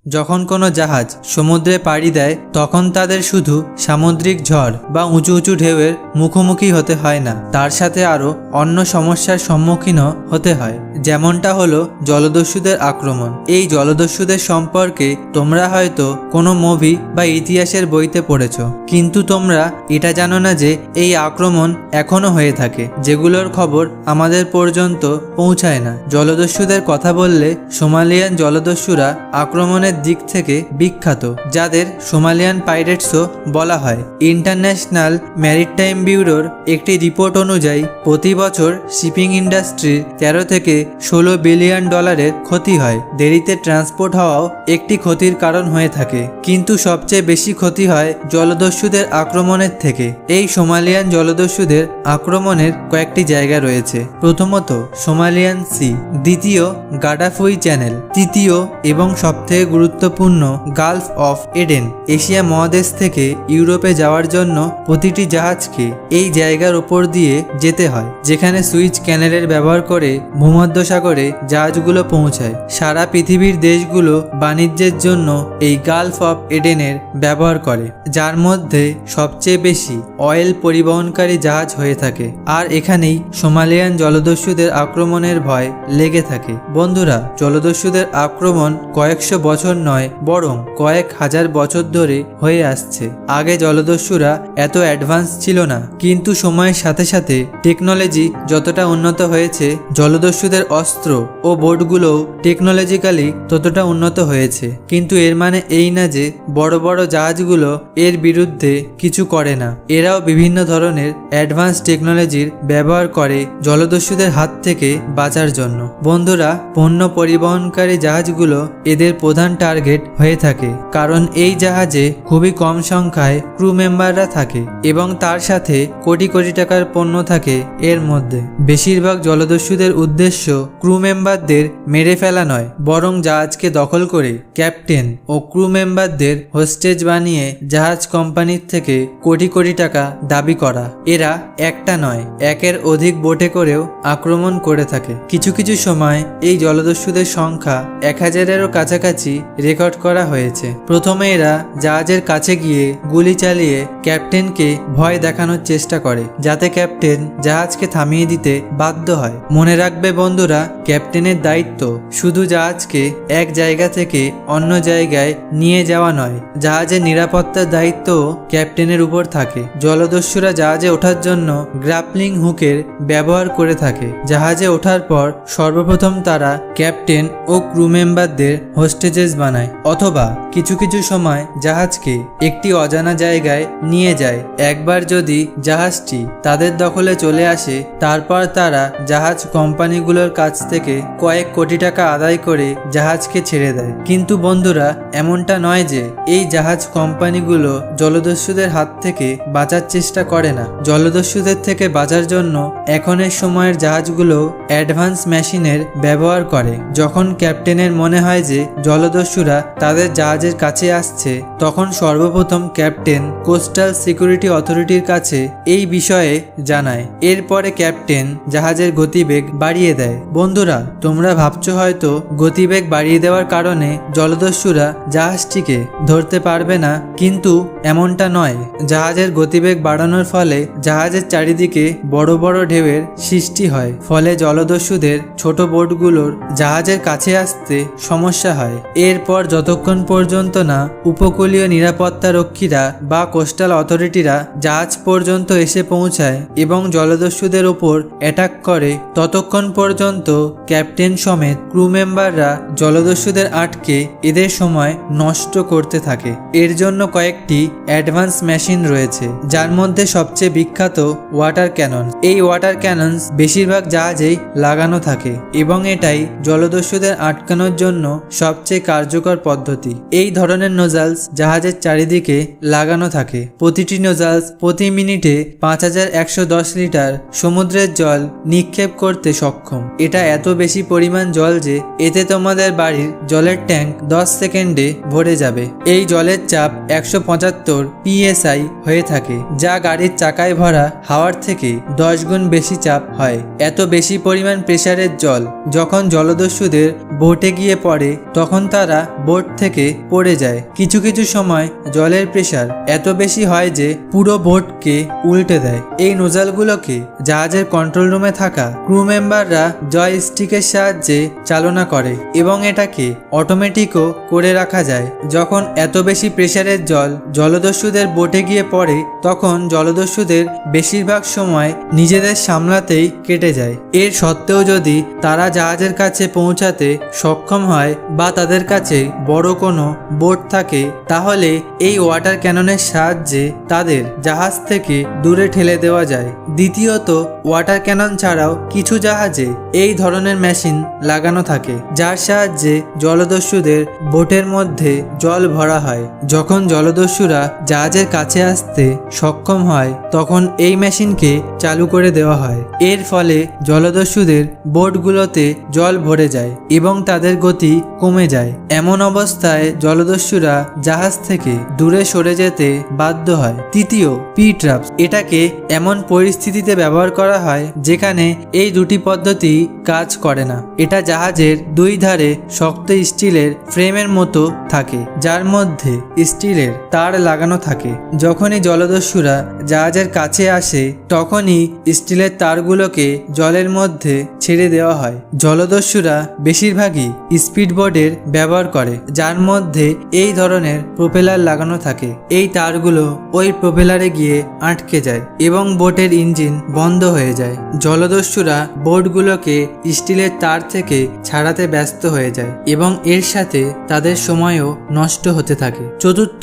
যখন কোনো জাহাজ সমুদ্রে পাড়ি দেয় তখন তাদের শুধু সামুদ্রিক ঝড় বা উঁচু উঁচু ঢেউয়ের মুখোমুখি হতে হয় না, তার সাথে আরও অন্য সমস্যার সম্মুখীনও হতে হয়। যেমনটা হলো জলদস্যুদের আক্রমণ। এই জলদস্যুদের সম্পর্কে তোমরা হয়তো কোনো মুভি বা ইতিহাসের বইতে পড়েছ, কিন্তু তোমরা এটা জানো না যে এই আক্রমণ এখনও হয়ে থাকে, যেগুলোর খবর আমাদের পর্যন্ত পৌঁছায় না। জলদস্যুদের কথা বললে সোমালিয়ান জলদস্যুরা আক্রমণের দিক থেকে বিখ্যাত, যাদের সোমালিয়ান পাইরেটসও বলা হয়। ইন্টারন্যাশনাল ম্যারিটাইম ব্যুরোর একটি রিপোর্ট অনুযায়ী প্রতি বছর শিপিং ইন্ডাস্ট্রির 13 থেকে 16 বিলিয়ন ডলারের ক্ষতি হয়। দেরিতে ট্রান্সপোর্ট হওয়াও একটি ক্ষতির কারণ হয়ে থাকে, কিন্তু সবচেয়ে বেশি ক্ষতি হয় জলদস্যুদের আক্রমণের থেকে। এই সোমালিয়ান জলদস্যুদের আক্রমণের কয়েকটি জায়গা রয়েছে। প্রথমত সোমালিয়ান সি, দ্বিতীয় গাডাফুই চ্যানেল, তৃতীয় এবং সবথেকে গুরুত্বপূর্ণ গালফ অফ এডেন। এশিয়া মহাদেশ থেকে ইউরোপে যাওয়ার জন্য প্রতিটি জাহাজকে এই জায়গার উপর দিয়ে যেতে হয়, যেখানে সুইচ ক্যানেলের ব্যবহার করে ভূমধ্যসাগরে জাহাজগুলো পৌঁছায়। সারা পৃথিবীর দেশগুলো বাণিজ্যের জন্য এই গালফ অফ এডেনের ব্যবহার করে, যার মধ্যে সবচেয়ে বেশি অয়েল পরিবহনকারী জাহাজ হয়ে থাকে। আর এখানেই সোমালিয়ান জলদস্যুদের আক্রমণের ভয় লেগে থাকে। বন্ধুরা, জলদস্যুদের আক্রমণ কয়েকশো বছর নয়, বরং কয়েক হাজার বছর ধরে হয়ে আসছে। আগে জলদস্যুরা এত অ্যাডভান্স ছিল না, কিন্তু সময়ের সাথে সাথে টেকনোলজি যতটা উন্নত হয়েছে, জলদস্যুদের অস্ত্র ও বোটগুলোও টেকনোলজিক্যালি ততটা উন্নত হয়েছে। কিন্তু এর মানে এই না যে বড় বড় জাহাজগুলো এর বিরুদ্ধে কিছু করে না। এরাও বিভিন্ন ধরনের অ্যাডভান্স টেকনোলজির ব্যবহার করে জলদস্যুদের হাত থেকে বাঁচার জন্য। বন্ধুরা, পণ্য পরিবহনকারী জাহাজগুলো এদের প্রধান টার্গেট হয়ে থাকে, কারণ এই জাহাজে খুবই কম সংখ্যায় ক্রু মেম্বাররা থাকে এবং তার সাথে কোটি কোটি টাকার পণ্য থাকে। এর মধ্যে বেশিরভাগ জলদস্যুদের উদ্দেশ্য ক্রু মেম্বারদের মেরে ফেলা নয়, বরং জাহাজকে দখল করে ক্যাপ্টেন ও ক্রু মেম্বারদের হোস্টেজ বানিয়ে জাহাজ কোম্পানির থেকে কোটি কোটি টাকা দাবি করা। এরা একটা নয়, একের অধিক বোটে করেও আক্রমণ করে থাকে। কিছু কিছু সময় এই জলদস্যুদের সংখ্যা 1000-এরও কাছাকাছি রেকর্ড করা হয়েছে। প্রথমে এরা জাহাজের কাছে গিয়ে গুলি চালিয়ে ক্যাপ্টেনকে ভয় দেখানোর চেষ্টা করে, যাতে ক্যাপ্টেন জাহাজকে থামিয়ে দিতে বাধ্য হয়। মনে রাখবে বন্ধুরা, ক্যাপ্টেনের দায়িত্ব শুধু জাহাজকে এক জায়গা থেকে অন্য জায়গায় নিয়ে যাওয়া নয়, জাহাজের নিরাপত্তার দায়িত্বও ক্যাপ্টেনের উপর থাকে। জলদস্যুরা জাহাজে ওঠার জন্য গ্রাপলিং হুকের ব্যবহার করে থাকে। জাহাজে ওঠার পর সর্বপ্রথম তারা ক্যাপ্টেন ও ক্রু মেম্বারদের হোস্টেজেস বানায়, অথবা কিছু কিছু সময় জাহাজকে একটি অজানা জায়গায় নিয়ে যায়। একবার যদি জাহাজটি তাদের দখলে চলে আসে, তারপর তারা জাহাজ কোম্পানিগুলোর কাছ থেকে কয়েক কোটি টাকা আদায় করে জাহাজকে ছেড়ে দেয়। কিন্তু বন্ধুরা, এমনটা নয় যে এই জাহাজ কোম্পানিগুলো জলদস্যুদের হাত থেকে বাঁচার চেষ্টা করে না। জলদস্যুদের থেকে বাঁচার জন্য এখনের সময়ের জাহাজগুলো অ্যাডভান্স মেশিনের ব্যবহার করে। যখন ক্যাপ্টেনের মনে হয় যে জলদস্যুরা তাদের জাহাজের কাছে আসছে, তখন সর্বপ্রথম ক্যাপ্টেন কোস্টাল সিকিউরিটি অথরিটির কাছে এই বিষয়ে জানায়। এরপরে ক্যাপ্টেন জাহাজের গতিবেগ বাড়িয়ে দেয়। বন্ধুরা, তোমরা ভাবছো হয়তো গতিবেগ বাড়িয়ে দেওয়ার কারণে জলদস্যুরা জাহাজটিকে ধরতে পারবে না, কিন্তু এমনটা নয়। জাহাজের গতিবেগ বাড়ানোর ফলে জাহাজের চারিদিকে বড় বড় ঢেউয়ের সৃষ্টি হয়, ফলে জলদস্যুদের ছোট বোটগুলোর জাহাজের কাছে আসতে সমস্যা হয়। এরপর যতক্ষণ পর্যন্ত না উপকূলীয় নিরাপত্তা রক্ষীরা বা কোস্টাল অথরিটিরা জাহাজ পর্যন্ত এসে পৌঁছায় এবং জলদস্যুদের ওপর অ্যাটাক করে, ততক্ষণ পর্যন্ত ক্যাপ্টেন সমেত ক্রু মেম্বাররা জলদস্যুদের আটকে এদের সময় নষ্ট করতে থাকে। এর জন্য কয়েকটি অ্যাডভান্স মেশিন রয়েছে, যার মধ্যে সবচেয়ে বিখ্যাত ওয়াটার ক্যানন। এই ওয়াটার ক্যানন বেশিরভাগ জাহাজেই লাগানো থাকে এবং এটাই জলদস্যুদের আটকানোর জন্য সবচেয়ে কার্যকর পদ্ধতি। এই ধরনের নোজালস জাহাজের চারিদিকে লাগানো থাকে। প্রতিটি নোজালস প্রতি মিনিটে 5110 লিটার সমুদ্রের জল নিক্ষেপ করতে সক্ষম। এটা এত বেশি পরিমাণ জল যে এতে তোমাদের বাড়ির জলের ট্যাঙ্ক 10 সেকেন্ডে ভরে যাবে। এই জলের চাপ 175 PSI হয়ে থাকে, যা গাড়ির চাকায় ভরা হাওয়ার থেকে 10 গুণ বেশি চাপ হয়। এত বেশি পরিমাণ প্রেসারের জল যখন জলদস্যুদের বোটে গিয়ে পড়ে, তখন তারা বোট থেকে পড়ে যায়। কিছু কিছু সময় জলের প্রেসার এত বেশি হয় যে পুরো বোটকে উল্টে দেয়। এই নোজালগুলোকে জাহাজের কন্ট্রোল রুমে থাকা ক্রু মেম্বাররা জয়স্টিকের সাহায্যে চালনা করে এবং এটাকে অটোমেটিকও করে রাখা যায়। যখন এত বেশি প্রেসারের জল জলদস্যুদের বোটে গিয়ে পড়ে তখন জলদস্যুদের বেশিরভাগ সময় নিজেদের সামলাতেই কেটে যায়। এর সত্ত্বেও যদি তারা জাহাজের কাছে পৌঁছাতে সক্ষম হয় বা তাদের কাছে বড় কোনো বোট থাকে তাহলে এই ওয়াটার ক্যাননের সাহায্যে তাদের জাহাজ থেকে দূরে ঠেলে দেওয়া যায়। দ্বিতীয়ত, ওয়াটার ক্যানন ছাড়াও কিছু জাহাজে এই ধরনের মেশিন লাগানো থাকে যার সাহায্যে জলদস্যুদের বোটের মধ্যে জল ভরা হয়। যখন জলদস্যুরা জাহাজের কাছে আসতে সক্ষম হয় তখন এই মেশিনকে চালু করে দেওয়া হয়। এর ফলে জলদস্যুদের বোটগুলোতে জল ভরে যায় এবং তাদের গতি কমে যায়। এমন অবস্থায় জলদস্যুরা জাহাজ থেকে দূরে সরে যেতে বাধ্য হয়। তৃতীয়, পি ট্র্যাপস। এটাকে এমন পরিস্থিতিতে ব্যবহার করা হয় যেখানে এই দুটি পদ্ধতি কাজ করে না। এটা জাহাজের দুই ধারে শক্ত স্টিলের ফ্রেমের মতো থাকে যার মধ্যে স্টিলের তার লাগানো থাকে। যখনই জলদস্যুরা জাহাজের কাছে আসে তখনই স্টিলের তারগুলোকে জলের মধ্যে ছেড়ে দেওয়া হয়। জলদস্যুরা বেশিরভাগই স্পিডবোটের ব্যবহার করে যার মধ্যে এই ধরনের প্রোপেলার লাগানো থাকে। এই তারগুলো ওই প্রোপেলারে গিয়ে আটকে যায় এবং বোটের ইঞ্জিন বন্ধ হয়ে যায়। জলদস্যুরা বোটগুলোকে স্টিলের তার থেকে ছাড়াতে ব্যস্ত হয়ে যায় এবং এর সাথে তাদের সময়ও নষ্ট হতে থাকে। চতুর্থ,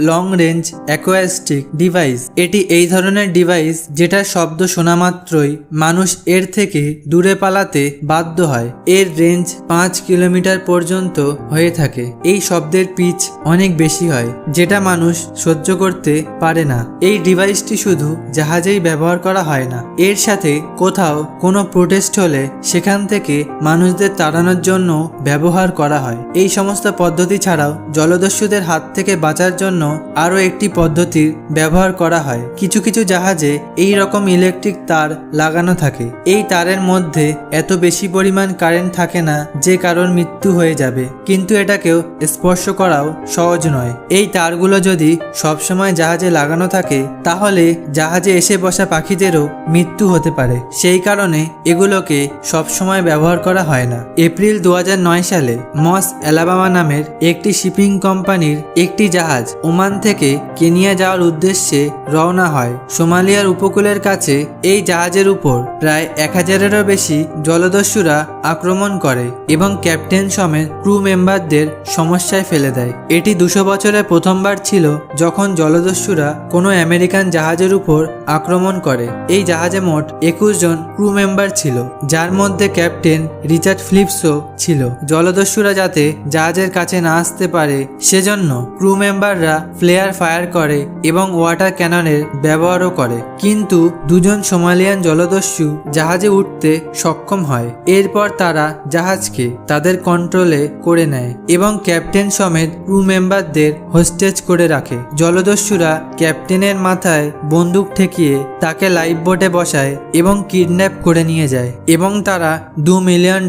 লং রেঞ্জ অ্যাকোয়াস্টিক ডিভাইস। এটি এই ধরনের ডিভাইস যেটার শব্দ শোনা মাত্রই মানুষ এর থেকে দূরে পালাতে বাধ্য হয়। এর রেঞ্জ 5 কিলোমিটার পর্যন্ত হয়ে থাকে। এই শব্দের পিচ অনেক বেশি হয় যেটা মানুষ সহ্য করতে পারে না। এই ডিভাইসটি শুধু জাহাজেই ব্যবহার করা হয় না, এর সাথে কোথাও কোনো প্রোটেস্ট হলে সেখান থেকে মানুষদের তাড়ানোর জন্য ব্যবহার করা হয়। এই সমস্ত পদ্ধতি ছাড়াও জলদস্যুদের হাত থেকে বাঁচার জন্য আরও একটি পদ্ধতির ব্যবহার করা হয়। কিছু কিছু জাহাজে এই রকম ইলেকট্রিক তার লাগানো থাকে। এই তারের মধ্যে এত বেশি পরিমাণ কারেন্ট থাকে না যে কারোর মৃত্যু হয়ে যাবে, কিন্তু এটাকেও স্পর্শ করাও সহজ নয়। এই তারগুলো যদি সবসময় জাহাজে লাগানো থাকে তাহলে জাহাজে এসে বসা পাখিদেরও মৃত্যু হতে পারে। সেই কারণে এগুলোকে সবসময় ব্যবহার করা হয় না। এপ্রিল 2009 সালে মস অ্যালাবামা নামের একটি শিপিং কোম্পানির একটি জাহাজ ওমান থেকে কেনিয়া যাওয়ার উদ্দেশ্যে রওনা হয়। সোমালিয়ার উপকূলের কাছে এই জাহাজের উপর প্রায় 1000-এরও বেশি জলদস্যুরা আক্রমণ করে এবং ক্যাপ্টেন সমেত ক্রু মেম্বারদের সমস্যায় ফেলে দেয়। এটি 200 বছরে প্রথমবার ছিল যখন জলদস্যুরা কোনো আমেরিকান জাহাজের উপর আক্রমণ করে। এই জাহাজে মোট 21 জন ক্রু মেম্বার ছিল যার মধ্যে ক্যাপ্টেন রিচার্ড ফিলিপসও ছিল। জলদস্যুরা যাতে জাহাজের কাছে না আসতে পারে সেজন্য ক্রু মেম্বাররা ফ্লেয়ার ফায়ার করে এবং ওয়াটার ক্যাননের ব্যবহারও করে, কিন্তু 2 জন সোমালিয়ান জলদস্যু জাহাজে উঠতে সক্ষম হয়। এরপর তারা জাহাজকে তাদের কন্ট্রোলে করে নেয় এবং ক্যাপ্টেন সমেত ক্রু মেম্বারদের হোস্টেজ করে রাখে। জলদস্যুরা ক্যাপ্টেনের মাথায় বন্দুক ঠেকিয়ে তাকে লাইফ বোটে বসায় এবং কিডন্যাপ করে নিয়ে যায় এবং তারা $2 মিলিয়ন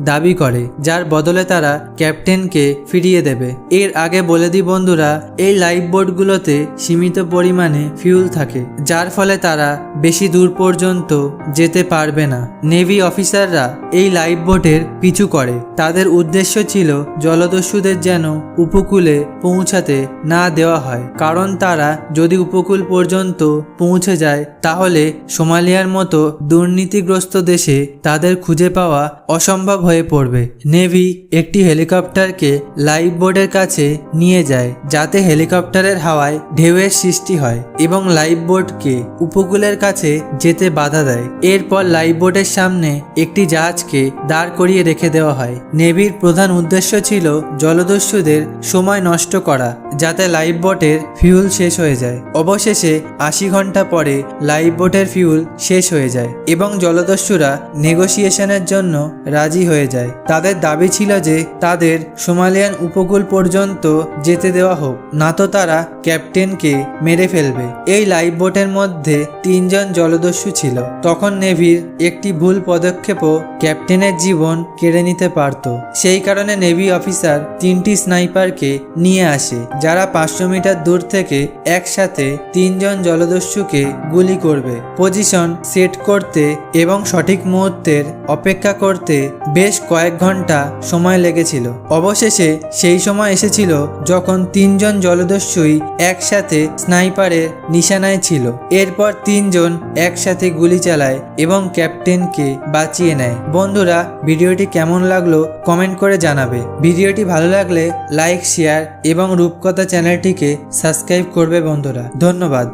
দাবি করে যার বদলে তারা ক্যাপ্টেনকে ফিরিয়ে দেবে। এর আগে বলে দিই বন্ধুরা, এই লাইফ বোটগুলোতে সীমিত পরিমাণে ফিউল থাকে যার ফলে তারা বেশি দূর পর্যন্ত যেতে পারবে না। নেভি অফিসাররা এই লাইফ বোটের পিছু করে। তাদের উদ্দেশ্য ছিল জলদস্যুদের যেন উপকূলে পৌঁছাতে না দেওয়া হয়, কারণ তারা যদি উপকূল পর্যন্ত পৌঁছে যায় তাহলে সোমালিয়ার মতো দুর্নীতিগ্রস্ত দেশে তাদের খুঁজে পাওয়া অসম্ভব হয়ে পড়বে। নেভি একটি হেলিকপ্টারকে লাইফ বোটের কাছে নিয়ে যায় যাতে হেলিকপ্টারের হাওয়ায় ঢেউয়ের সৃষ্টি হয় এবং লাইফ বোটকে উপকূলের কাছে যেতে বাধা দেয়। এরপর লাইফ বোটের সামনে একটি জাহাজকে দাঁড় করিয়ে রেখে দেওয়া হয়। নেভির প্রধান উদ্দেশ্য ছিল জলদস্যুদের সময় নষ্ট করা যাতে লাইফ বোটের ফিউল শেষ হয়ে যায়। অবশেষে 80 ঘন্টা পরে লাইফ বোটের ফিউল শেষ হয়ে যায় এবং জলদস্যুরা নেগোসিয়েশনের জন্য রাজি হয়ে যায়। তাদের দাবি ছিল যে তাদের সোমালিয়ান উপকূল পর্যন্ত যেতে দেওয়া হোক, না তো তারা ক্যাপ্টেনকে মেরে ফেলবে। এই লাইফ বোটের মধ্যে 3 জন জলদস্যু ছিল। তখন নেভির একটি ভুল পদক্ষেপও ক্যাপ্টেনের জীবন কেড়ে নিতে পারত। সেই কারণে নেভি অফিসার 3টি স্নাইপারকে নিয়ে আসে, যারা 500 মিটার দূর থেকে একসাথে 3 জন জলদস্যুকে গুলি করবে। পজিশন সেট করতে এবং সঠিক মুহূর্তের অপেক্ষা করতে বেশ কয়েক ঘন্টা সময় লেগেছিল। অবশেষে সেই সময় এসেছিল যখন 3 জন জলদস্যুই একসাথে স্নাইপারের নিশানায় ছিল। এরপর 3 জন একসাথে গুলি চালায় এবং ক্যাপ্টেনকে বাঁচিয়ে নেয়। বন্ধুরা, ভিডিওটি কেমন লাগলো কমেন্ট করে জানাবে। ভিডিওটি ভালো লাগলে লাইক, শেয়ার এবং রূপকথা চ্যানেলটিকে সাবস্ক্রাইব করবে বন্ধুরা। ধন্যবাদ।